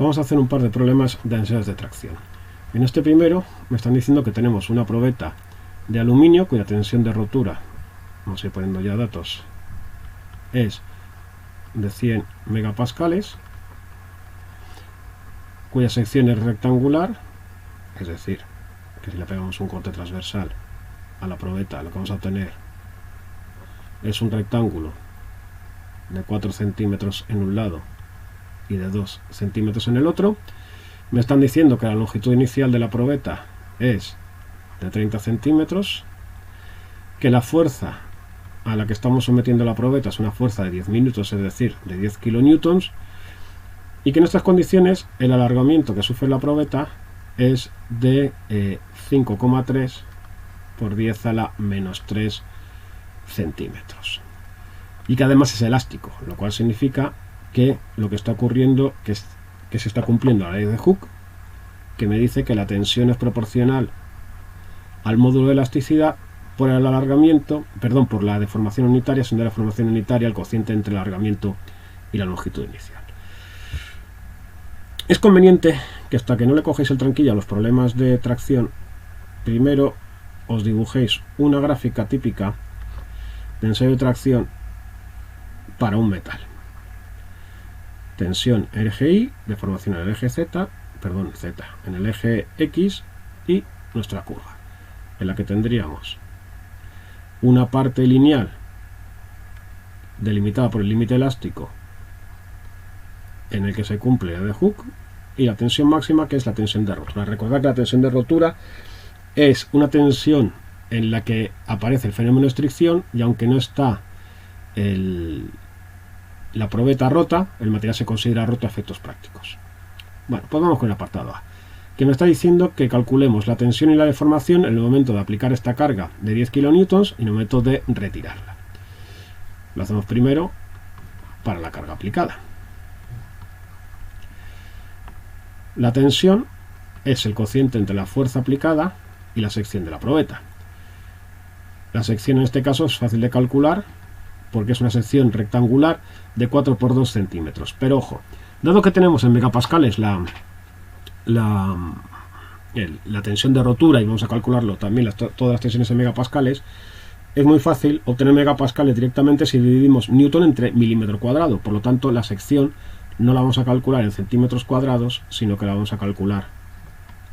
vamos a hacer un par de problemas de densidades de tracción. En este primero me están diciendo que tenemos una probeta de aluminio cuya tensión de rotura, vamos a ir poniendo ya datos, es de 100 megapascales, cuya sección es rectangular, es decir, que si le pegamos un corte transversal a la probeta, lo que vamos a obtener es un rectángulo de 4 centímetros en un lado y de 2 centímetros en el otro. Me están diciendo que la longitud inicial de la probeta es de 30 centímetros, que la fuerza a la que estamos sometiendo la probeta es una fuerza de 10 newtons, es decir, de 10 kilonewtons, y que en estas condiciones el alargamiento que sufre la probeta es de 5,3 por 10 a la menos 3 centímetros, y que además es elástico, lo cual significa que lo que está ocurriendo que se está cumpliendo la ley de Hooke, que me dice que la tensión es proporcional al módulo de elasticidad por el alargamiento, perdón, por la deformación unitaria, siendo la deformación unitaria el cociente entre el alargamiento y la longitud inicial. Es conveniente que hasta que no le cogéis el tranquillo a los problemas de tracción, primero os dibujéis una gráfica típica de ensayo de tracción para un metal. Tensión en el eje Y, deformación en el eje Z, en el eje X y nuestra curva, en la que tendríamos una parte lineal delimitada por el límite elástico en el que se cumple la de Hooke, y la tensión máxima, que es la tensión de rotura. Recordad que la tensión de rotura es una tensión en la que aparece el fenómeno de estricción, y aunque no está la probeta rota, el material se considera roto a efectos prácticos. Bueno, pues vamos con el apartado A, que me está diciendo que calculemos la tensión y la deformación en el momento de aplicar esta carga de 10 kilonewtons y en el momento de retirarla. Lo hacemos primero para la carga aplicada. La tensión es el cociente entre la fuerza aplicada y la sección de la probeta. La sección en este caso es fácil de calcular porque es una sección rectangular de 4 por 2 centímetros. Pero ojo, dado que tenemos en megapascales la tensión de rotura, y vamos a calcularlo también todas las tensiones en megapascales, es muy fácil obtener megapascales directamente si dividimos newton entre milímetro cuadrado. Por lo tanto, la sección no la vamos a calcular en centímetros cuadrados, sino que la vamos a calcular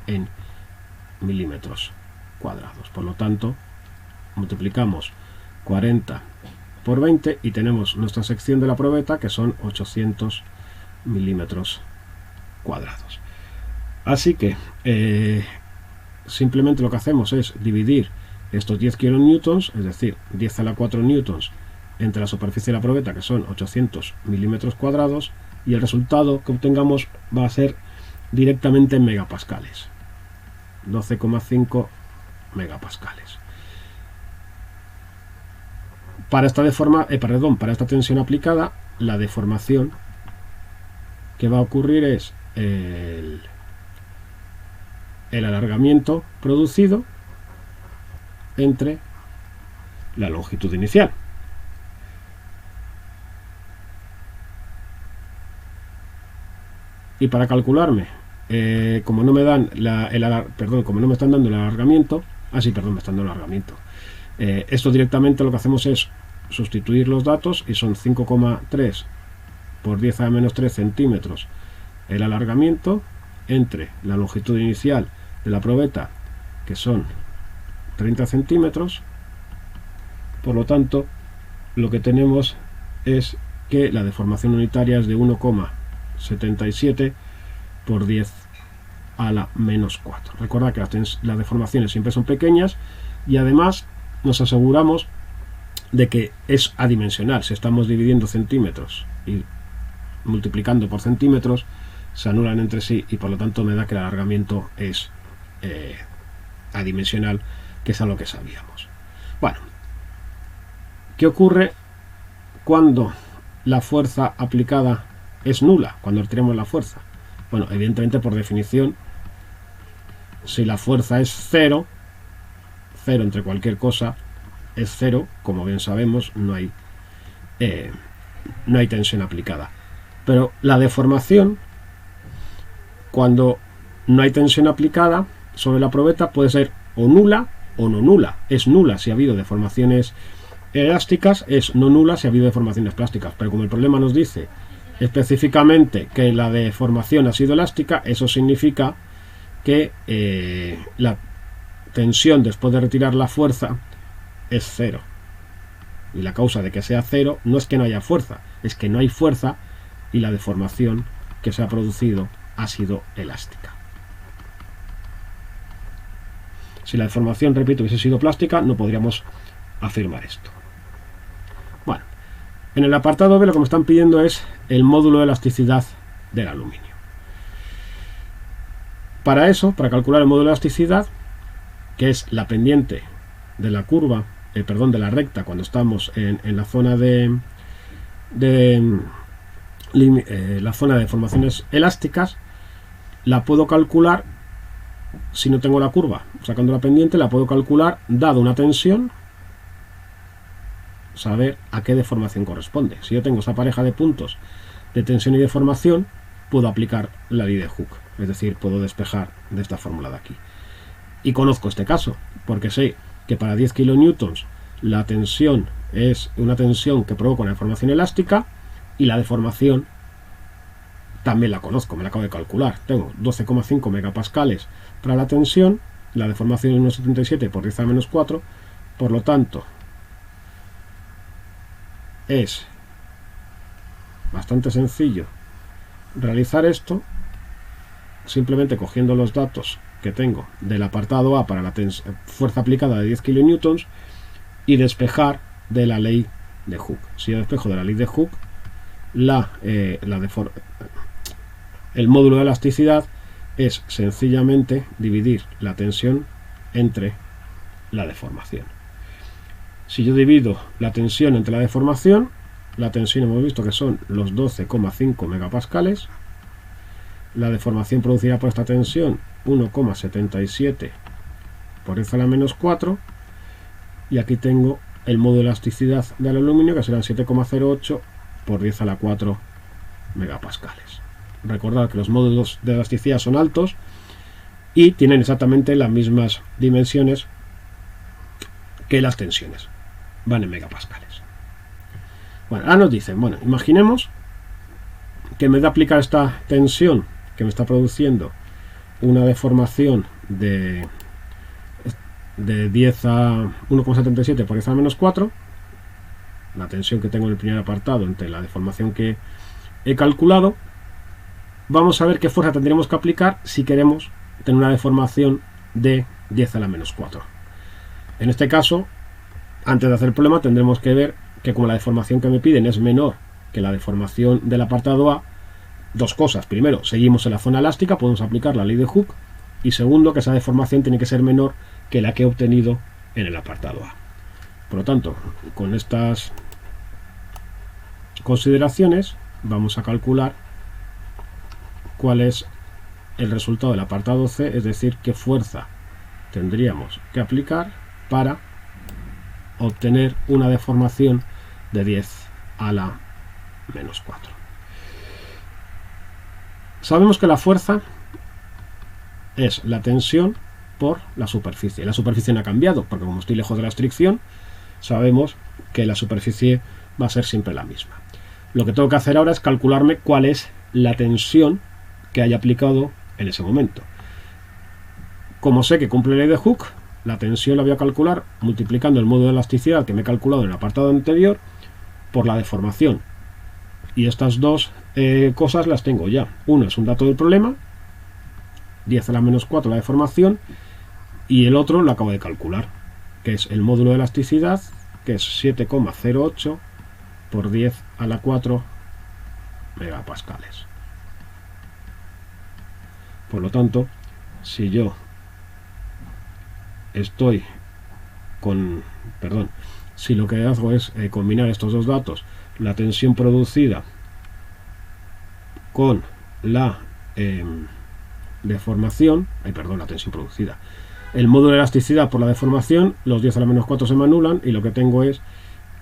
en milímetros cuadrados. Por lo tanto, multiplicamos 40 por 20 y tenemos nuestra sección de la probeta, que son 800 milímetros cuadrados. Así que simplemente lo que hacemos es dividir estos 10 kilonewtons, es decir, 10 a la 4 newtons, entre la superficie de la probeta, que son 800 milímetros cuadrados, y el resultado que obtengamos va a ser directamente en megapascales, 12,5 megapascales. Para esta para esta tensión aplicada, la deformación que va a ocurrir es el alargamiento producido entre la longitud inicial. Y para calcularme, como no me dan como no me están dando el alargamiento, me están dando el alargamiento. Esto directamente lo que hacemos es sustituir los datos, y son 5,3 por 10 a la menos 3 centímetros el alargamiento entre la longitud inicial de la probeta, que son 30 centímetros. Por lo tanto, lo que tenemos es que la deformación unitaria es de 1,77 por 10 a la menos 4. Recuerda que las deformaciones siempre son pequeñas, y además nos aseguramos de que es adimensional. Si estamos dividiendo centímetros y multiplicando por centímetros, se anulan entre sí, y por lo tanto me da que el alargamiento es adimensional, que es a lo que sabíamos. Bueno, ¿qué ocurre cuando la fuerza aplicada es nula, cuando retiramos la fuerza? Bueno, evidentemente, por definición, si la fuerza es cero entre cualquier cosa es cero, como bien sabemos, no hay tensión aplicada. Pero la deformación cuando no hay tensión aplicada sobre la probeta, puede ser o nula o no nula. Es nula si ha habido deformaciones elásticas, es no nula si ha habido deformaciones plásticas. Pero como el problema nos dice específicamente que la deformación ha sido elástica, eso significa que la tensión después de retirar la fuerza es cero. Y la causa de que sea cero no es que no haya fuerza, es que no hay fuerza y la deformación que se ha producido ha sido elástica. Si la deformación, repito, hubiese sido plástica, no podríamos afirmar esto. Bueno, en el apartado B lo que me están pidiendo es el módulo de elasticidad del aluminio. Para eso, para calcular el módulo de elasticidad, que es la pendiente de la curva, de la recta cuando estamos en la zona la zona de deformaciones elásticas, la puedo calcular si no tengo la curva. Sacando la pendiente la puedo calcular dado una tensión, saber a qué deformación corresponde. Si yo tengo esa pareja de puntos de tensión y deformación, puedo aplicar la ley de Hooke, es decir, puedo despejar de esta fórmula de aquí. Y conozco este caso, porque sé que para 10 kilonewtons la tensión es una tensión que provoca una deformación elástica y la deformación también la conozco, me la acabo de calcular. Tengo 12,5 megapascales para la tensión, la deformación es 1,77 por 10 a la menos 4, por lo tanto es bastante sencillo realizar esto simplemente cogiendo los datos que tengo del apartado A para la fuerza aplicada de 10 kilonewtons y despejar de la ley de Hooke. Si yo despejo de la ley de Hooke, el módulo de elasticidad es sencillamente dividir la tensión entre la deformación. Si yo divido la tensión entre la deformación, la tensión hemos visto que son los 12,5 megapascales, la deformación producida por esta tensión 1,77 por 10 a la menos 4, y aquí tengo el módulo de elasticidad del aluminio que serán 7,08 por 10 a la 4 megapascales. Recordad que los módulos de elasticidad son altos y tienen exactamente las mismas dimensiones que las tensiones, van en megapascales. Bueno, ahora nos dicen, bueno, imaginemos que en vez de aplicar esta tensión que me está produciendo una deformación de 10 a 1,77 por 10 a menos 4, la tensión que tengo en el primer apartado entre la deformación que he calculado, vamos a ver qué fuerza tendríamos que aplicar si queremos tener una deformación de 10 a la menos 4. En este caso, antes de hacer el problema, tendremos que ver que como la deformación que me piden es menor que la deformación del apartado A, dos cosas. Primero, seguimos en la zona elástica, podemos aplicar la ley de Hooke. Y segundo, que esa deformación tiene que ser menor que la que he obtenido en el apartado A. Por lo tanto, con estas consideraciones vamos a calcular cuál es el resultado del apartado C, es decir, qué fuerza tendríamos que aplicar para obtener una deformación de 10 a la menos 4. Sabemos que la fuerza es la tensión por la superficie. La superficie no ha cambiado, porque como estoy lejos de la restricción, sabemos que la superficie va a ser siempre la misma. Lo que tengo que hacer ahora es calcularme cuál es la tensión que haya aplicado en ese momento. Como sé que cumple la ley de Hooke, la tensión la voy a calcular multiplicando el módulo de elasticidad que me he calculado en el apartado anterior por la deformación. Y estas dos cosas las tengo ya. Uno es un dato del problema, 10 a la menos 4 la deformación, y el otro lo acabo de calcular, que es el módulo de elasticidad, que es 7,08 por 10 a la 4 megapascales. Por lo tanto, si yo estoy si lo que hago es combinar estos dos datos, la tensión producida con la deformación, la tensión producida, el módulo de elasticidad por la deformación, los 10 a la menos 4 se me anulan y lo que tengo es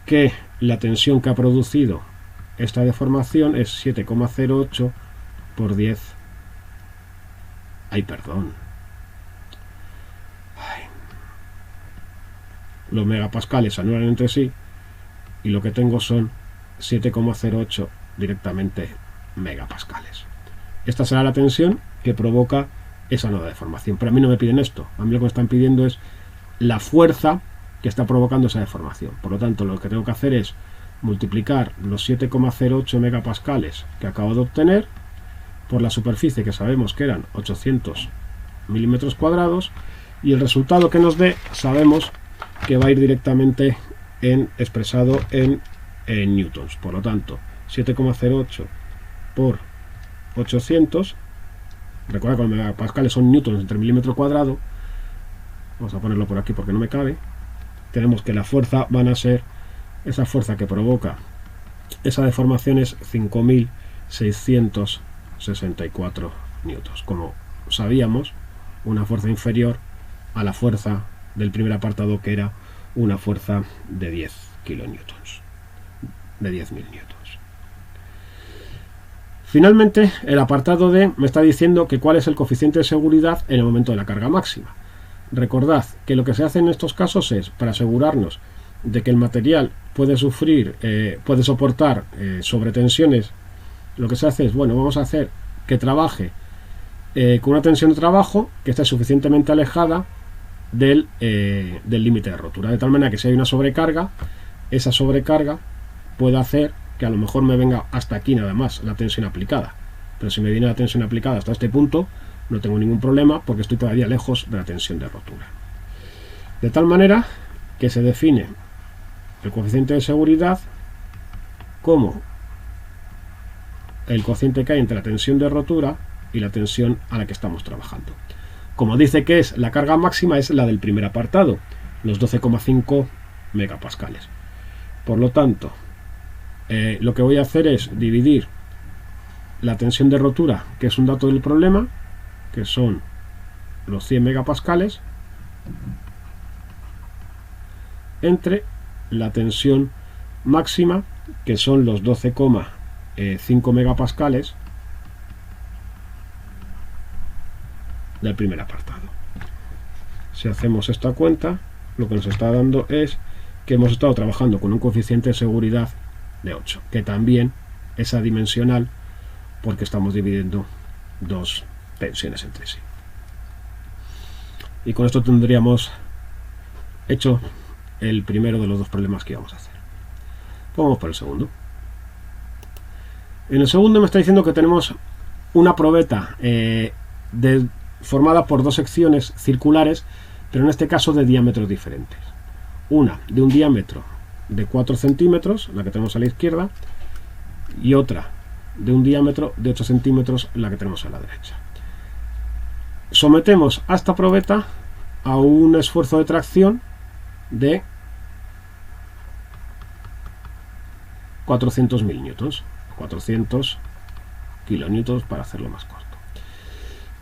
que la tensión que ha producido esta deformación es 7,08 por 10 Ay, perdón. Ay. Los megapascales se anulan entre sí y lo que tengo son 7,08 directamente megapascales. Esta será la tensión que provoca esa nueva deformación. Pero a mí no me piden esto. A mí lo que me están pidiendo es la fuerza que está provocando esa deformación. Por lo tanto, lo que tengo que hacer es multiplicar los 7,08 megapascales que acabo de obtener por la superficie, que sabemos que eran 800 milímetros cuadrados, y el resultado que nos dé sabemos que va a ir directamente expresado en newtons. Por lo tanto, 7,08 por 800, recuerda que los megapascales son newtons entre milímetro cuadrado, vamos a ponerlo por aquí porque no me cabe, tenemos que la fuerza van a ser, esa fuerza que provoca esa deformación es 5.664 newtons. Como sabíamos, una fuerza inferior a la fuerza del primer apartado, que era una fuerza de 10 kilonewtons, de 10.000 newtons. Finalmente, el apartado D me está diciendo que cuál es el coeficiente de seguridad en el momento de la carga máxima. Recordad que lo que se hace en estos casos es, para asegurarnos de que el material puede soportar sobretensiones, lo que se hace es, bueno, vamos a hacer que trabaje con una tensión de trabajo que esté suficientemente alejada del límite de rotura, de tal manera que si hay una sobrecarga, esa sobrecarga puede hacer que a lo mejor me venga hasta aquí nada más la tensión aplicada, pero si me viene la tensión aplicada hasta este punto no tengo ningún problema porque estoy todavía lejos de la tensión de rotura. De tal manera que se define el coeficiente de seguridad como el cociente que hay entre la tensión de rotura y la tensión a la que estamos trabajando. Como dice que es la carga máxima, es la del primer apartado, los 12,5 megapascales. Por lo tanto, lo que voy a hacer es dividir la tensión de rotura, que es un dato del problema, que son los 100 megapascales, entre la tensión máxima, que son los 12,5 megapascales del primer apartado. Si hacemos esta cuenta, lo que nos está dando es que hemos estado trabajando con un coeficiente de seguridad de 8, que también es adimensional porque estamos dividiendo dos tensiones entre sí. Y con esto tendríamos hecho el primero de los dos problemas que íbamos a hacer. Vamos por el segundo. En el segundo me está diciendo que tenemos una probeta formada por dos secciones circulares, pero en este caso de diámetros diferentes. Una de un diámetro de 4 centímetros, la que tenemos a la izquierda, y otra de un diámetro de 8 centímetros, la que tenemos a la derecha. Sometemos a esta probeta a un esfuerzo de tracción de 400.000 newtons, 400 kilonewtons para hacerlo más corto.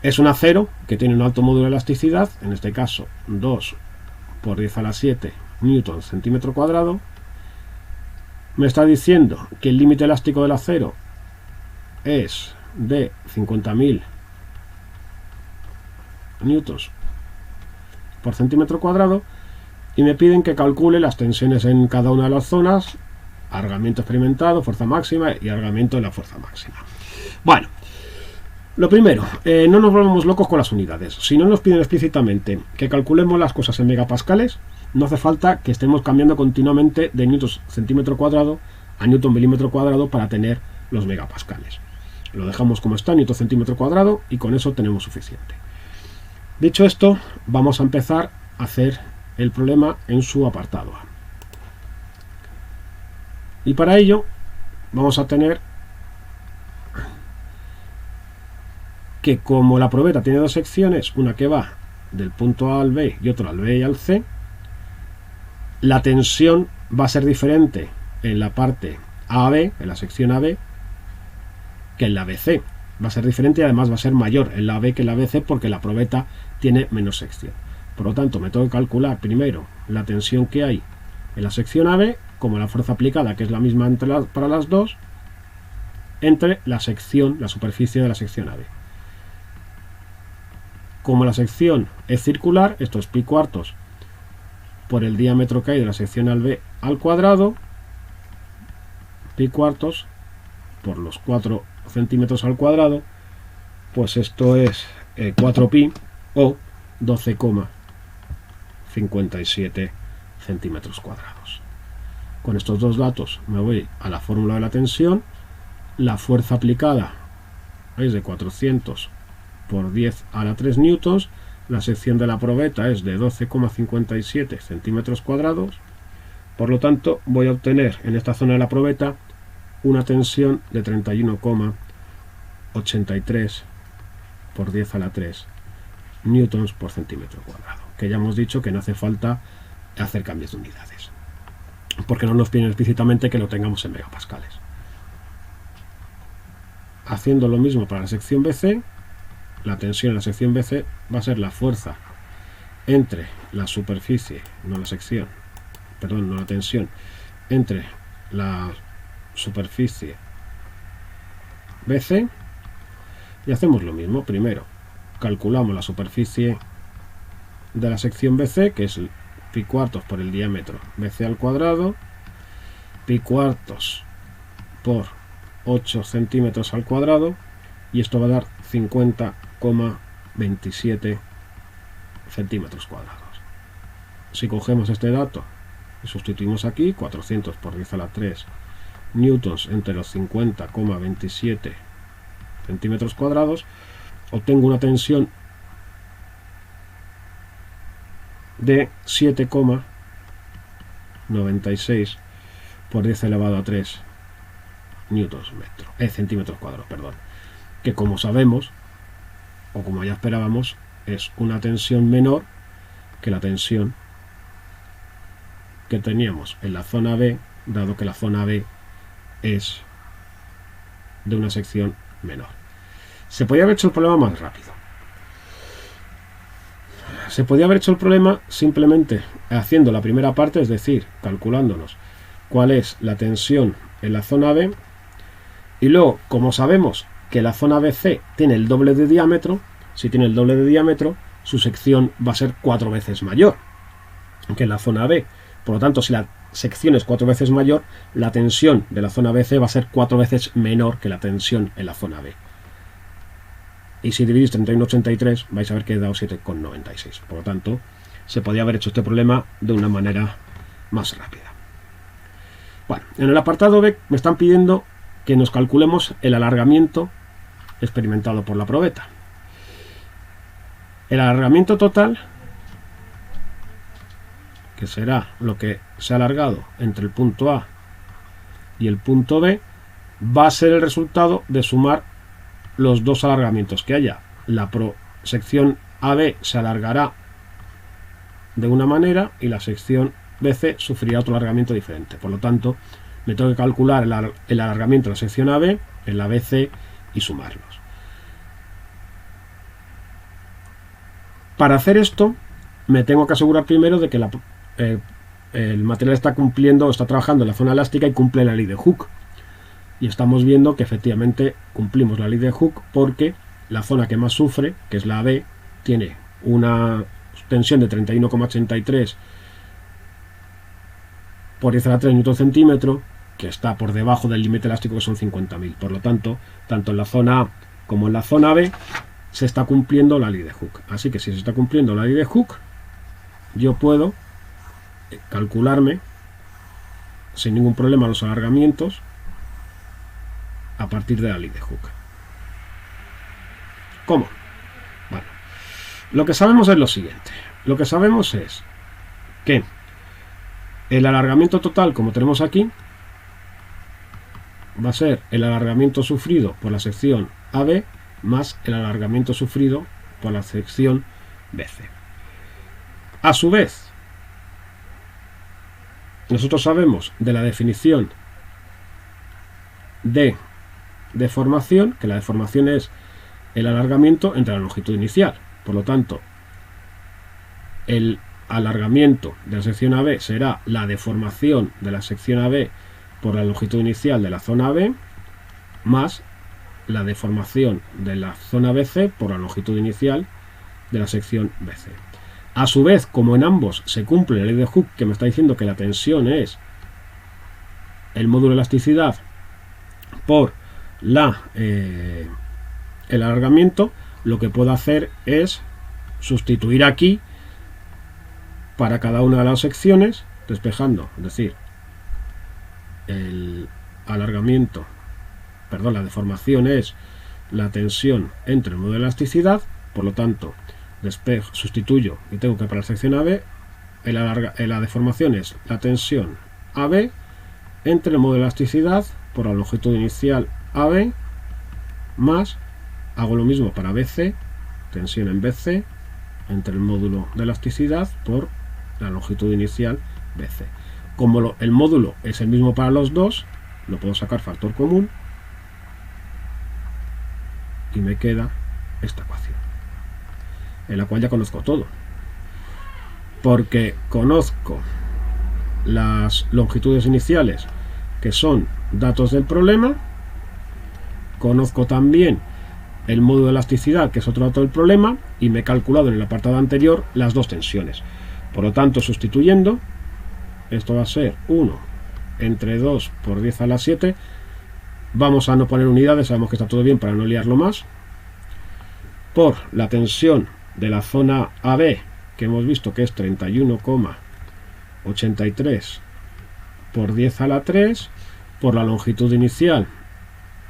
Es un acero que tiene un alto módulo de elasticidad, en este caso 2 por 10 a la 7 newtons centímetro cuadrado. Me está diciendo que el límite elástico del acero es de 50.000 newtons por centímetro cuadrado y me piden que calcule las tensiones en cada una de las zonas, alargamiento experimentado, fuerza máxima y alargamiento de la fuerza máxima. Bueno, lo primero, no nos volvamos locos con las unidades. Si no nos piden explícitamente que calculemos las cosas en megapascales, no hace falta que estemos cambiando continuamente de newtons centímetro cuadrado a newton milímetro cuadrado para tener los megapascales. Lo dejamos como está, newton centímetro cuadrado, y con eso tenemos suficiente. Dicho esto, vamos a empezar a hacer el problema en su apartado A. Y para ello vamos a tener que, como la probeta tiene dos secciones, una que va del punto A al B y otra al B y al C, la tensión va a ser diferente en la parte AB, en la sección AB, que en la BC. Va a ser diferente y además va a ser mayor en la AB que en la BC porque la probeta tiene menos sección. Por lo tanto, me tengo que calcular primero la tensión que hay en la sección AB, como la fuerza aplicada, que es la misma para las dos, entre la superficie de la sección AB. como la sección es circular, esto es pi cuartos por el diámetro que hay de la sección AB al cuadrado, pi cuartos por los 4 centímetros al cuadrado, pues esto es 4pi o 12,57 centímetros cuadrados. Con estos dos datos me voy a la fórmula de la tensión. La fuerza aplicada es de 400 por 10 a la 3 newtons. La sección de la probeta es de 12,57 centímetros cuadrados. Por lo tanto, voy a obtener en esta zona de la probeta una tensión de 31,83 por 10 a la 3 newtons por centímetro cuadrado, que ya hemos dicho que no hace falta hacer cambios de unidades, porque no nos piden explícitamente que lo tengamos en megapascales. Haciendo lo mismo para la sección BC, la tensión en la sección BC va a ser la fuerza entre la superficie, no la sección, perdón, no la tensión, entre la superficie BC, y hacemos lo mismo. Primero calculamos la superficie de la sección BC, que es pi cuartos por el diámetro BC al cuadrado, pi cuartos por 8 centímetros al cuadrado, y esto va a dar 50,27 centímetros cuadrados. Si cogemos este dato y sustituimos aquí, 400 por 10 a la 3 newtons entre los 50,27 centímetros cuadrados, obtengo una tensión de 7,96 por 10 elevado a 3 centímetros cuadrados, perdón, que como sabemos, o como ya esperábamos, es una tensión menor que la tensión que teníamos en la zona B, dado que la zona B es de una sección menor. Se podía haber hecho el problema más rápido. Se podía haber hecho el problema simplemente haciendo la primera parte, es decir, calculándonos cuál es la tensión en la zona B, y luego, como sabemos que la zona BC tiene el doble de diámetro, si tiene el doble de diámetro, su sección va a ser 4 veces mayor que en la zona B. Por lo tanto, si la sección es 4 veces mayor, la tensión de la zona BC va a ser 4 veces menor que la tensión en la zona B. Y si dividís 31,83 vais a ver que he dado 7,96. Por lo tanto, se podía haber hecho este problema de una manera más rápida. Bueno, en el apartado B me están pidiendo que nos calculemos el alargamiento experimentado por la probeta. El alargamiento total, que será lo que se ha alargado entre el punto A y el punto B, va a ser el resultado de sumar los dos alargamientos que haya. La sección AB se alargará de una manera y la sección BC sufrirá otro alargamiento diferente. Por lo tanto, me tengo que calcular el alargamiento de la sección AB en la BC y sumarlos. Para hacer esto, me tengo que asegurar primero de que el material está cumpliendo o está trabajando en la zona elástica y cumple la ley de Hooke. Y estamos viendo que efectivamente cumplimos la ley de Hooke, porque la zona que más sufre, que es la AB, tiene una tensión de 31,83 por 10 a la 3 newton centímetro, que está por debajo del límite elástico, que son 50.000. Por lo tanto, tanto en la zona A como en la zona B se está cumpliendo la ley de Hooke. Así que si se está cumpliendo la ley de Hooke, yo puedo calcularme sin ningún problema los alargamientos a partir de la ley de Hooke. ¿Cómo? Bueno, lo que sabemos es lo siguiente. Lo que sabemos es que el alargamiento total, como tenemos aquí, va a ser el alargamiento sufrido por la sección AB más el alargamiento sufrido por la sección BC. A su vez, nosotros sabemos de la definición de deformación, que la deformación es el alargamiento entre la longitud inicial. Por lo tanto, el alargamiento de la sección AB será la deformación de la sección AB por la longitud inicial de la zona B más la deformación de la zona BC por la longitud inicial de la sección BC. A su vez, como en ambos se cumple la ley de Hooke, que me está diciendo que la tensión es el módulo de elasticidad por el alargamiento, lo que puedo hacer es sustituir aquí para cada una de las secciones, despejando, es decir, el alargamiento, perdón, la deformación es la tensión entre el módulo de elasticidad, por lo tanto, sustituyo y tengo que para la sección AB, la deformación es la tensión AB entre el módulo de elasticidad por la longitud inicial AB, más, hago lo mismo para BC, tensión en BC, entre el módulo de elasticidad por la longitud inicial BC. Como el módulo es el mismo para los dos, lo puedo sacar factor común y me queda esta ecuación, en la cual ya conozco todo, porque conozco las longitudes iniciales, que son datos del problema, conozco también el módulo de elasticidad, que es otro dato del problema, y me he calculado en el apartado anterior las dos tensiones. Por lo tanto, sustituyendo, esto va a ser 1 entre 2 por 10 a la 7, vamos a no poner unidades, sabemos que está todo bien para no liarlo más, por la tensión de la zona AB, que hemos visto que es 31,83 por 10 a la 3, por la longitud inicial,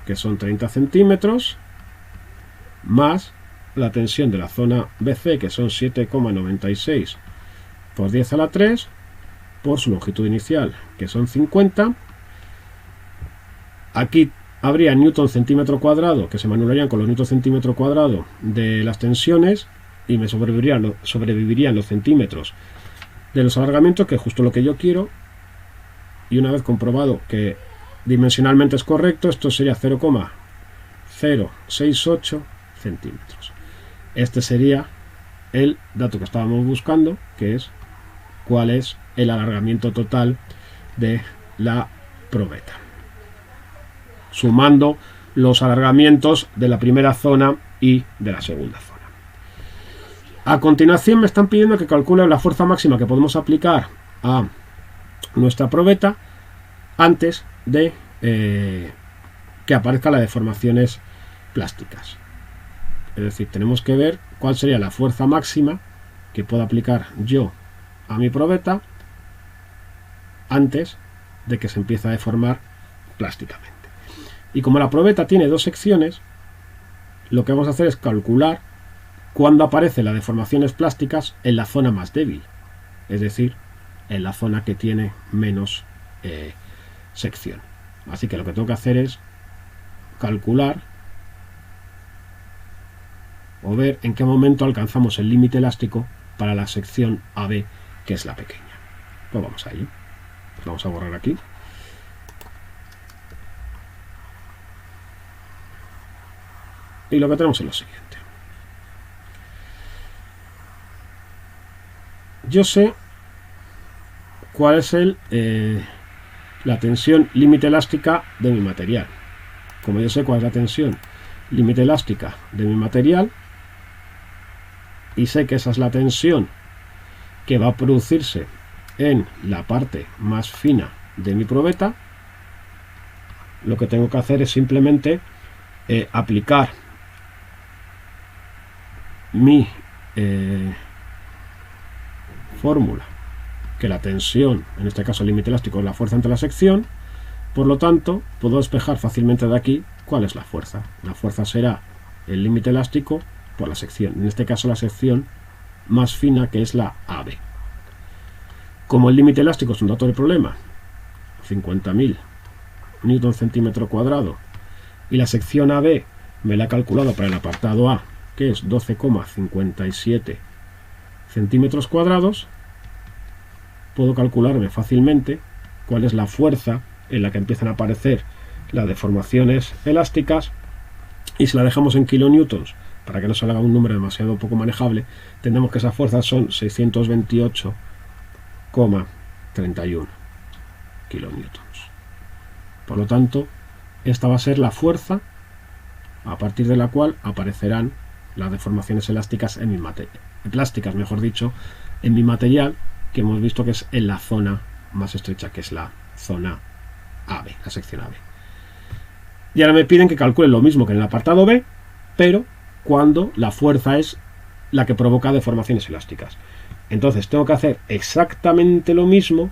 que son 30 centímetros, más la tensión de la zona BC, que son 7,96 por 10 a la 3, por su longitud inicial, que son 50. Aquí habría newton centímetro cuadrado, que se manipularían con los newton centímetro cuadrado de las tensiones, y me sobrevivirían los centímetros de los alargamientos, que es justo lo que yo quiero. Y una vez comprobado que dimensionalmente es correcto, esto sería 0,068 centímetros. Este sería el dato que estábamos buscando, que es cuál es el alargamiento total de la probeta, sumando los alargamientos de la primera zona y de la segunda zona. A continuación me están pidiendo que calcule la fuerza máxima que podemos aplicar a nuestra probeta antes de que aparezcan las deformaciones plásticas. Es decir, tenemos que ver cuál sería la fuerza máxima que puedo aplicar yo a mi probeta antes de que se empiece a deformar plásticamente. Y como la probeta tiene dos secciones, lo que vamos a hacer es calcular cuándo aparecen las deformaciones plásticas en la zona más débil, es decir, en la zona que tiene menos sección. Así que lo que tengo que hacer es calcular o ver en qué momento alcanzamos el límite elástico para la sección AB, que es la pequeña. Pues vamos a ello. Vamos a borrar aquí. Y lo que tenemos es lo siguiente. Yo sé cuál es la tensión límite elástica de mi material. Como yo sé cuál es la tensión límite elástica de mi material y sé que esa es la tensión que va a producirse en la parte más fina de mi probeta, lo que tengo que hacer es simplemente aplicar mi fórmula, que la tensión, en este caso el límite elástico, es la fuerza entre la sección. Por lo tanto, puedo despejar fácilmente de aquí cuál es la fuerza. La fuerza será el límite elástico por la sección, en este caso la sección más fina, que es la AB. Como el límite elástico es un dato del problema, 50.000 newton centímetro cuadrado, y la sección AB me la he calculado para el apartado A, que es 12,57 centímetros cuadrados, puedo calcularme fácilmente cuál es la fuerza en la que empiezan a aparecer las deformaciones elásticas, y si la dejamos en kilonewtons para que no salga un número demasiado poco manejable, tendremos que esas fuerzas son 628,31 kilonewtons. Por lo tanto, esta va a ser la fuerza a partir de la cual aparecerán las deformaciones elásticas en mi plásticas, mejor dicho, en mi material, que hemos visto que es en la zona más estrecha, que es la zona AB, la sección AB. Y ahora me piden que calcule lo mismo que en el apartado B, pero cuando la fuerza es la que provoca deformaciones elásticas. Entonces tengo que hacer exactamente lo mismo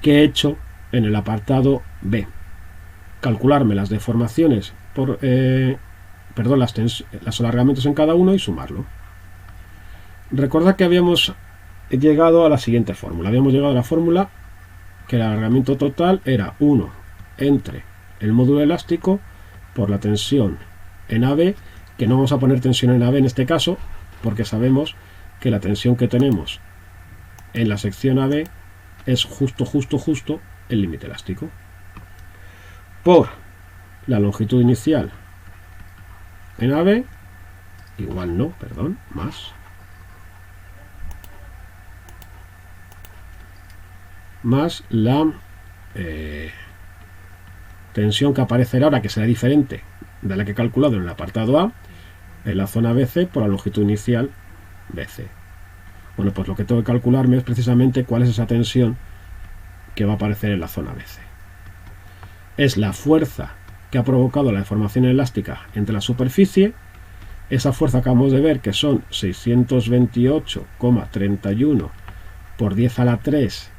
que he hecho en el apartado B. Calcularme las deformaciones por los alargamientos en cada uno y sumarlo. Recordad que habíamos llegado a la siguiente fórmula. Habíamos llegado a la fórmula que el alargamiento total era 1 entre el módulo elástico por la tensión en AB, que no vamos a poner tensión en AB en este caso, porque sabemos que la tensión que tenemos en la sección AB es justo el límite elástico, por la longitud inicial en AB, igual no, perdón, más la tensión que aparecerá ahora, que será diferente de la que he calculado en el apartado A, en la zona BC por la longitud inicial BC. Bueno, pues lo que tengo que calcularme es precisamente cuál es esa tensión que va a aparecer en la zona BC. Es la fuerza que ha provocado la deformación elástica entre la superficie, esa fuerza acabamos de ver que son 628,31 por 10 a la 3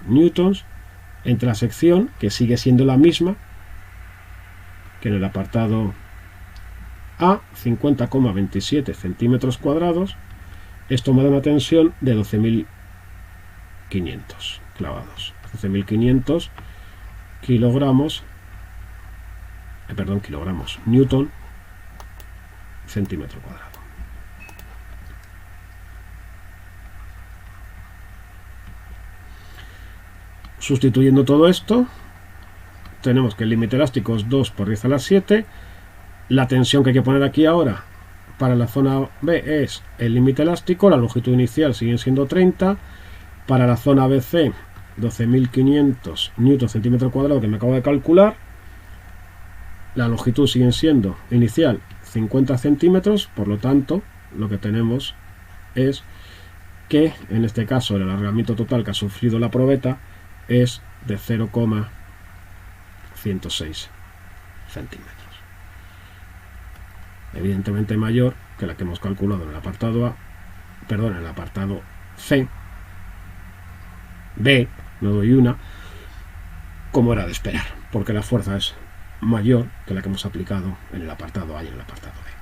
newtons, entre la sección, que sigue siendo la misma que en el apartado A, 50,27 centímetros cuadrados. Esto me da una tensión de 12.500 clavados, 12.500 newton centímetro cuadrado. Sustituyendo todo esto, tenemos que el límite elástico es 2 por 10 a la 7. La tensión que hay que poner aquí ahora para la zona B es el límite elástico, la longitud inicial sigue siendo 30, para la zona BC 12.500 newton centímetro cuadrado que me acabo de calcular, la longitud sigue siendo inicial 50 centímetros, por lo tanto lo que tenemos es que en este caso el alargamiento total que ha sufrido la probeta es de 0,106 centímetros. Evidentemente mayor que la que hemos calculado en el apartado A, perdón, en el apartado C, B, no doy una, como era de esperar, porque la fuerza es mayor que la que hemos aplicado en el apartado A y en el apartado B.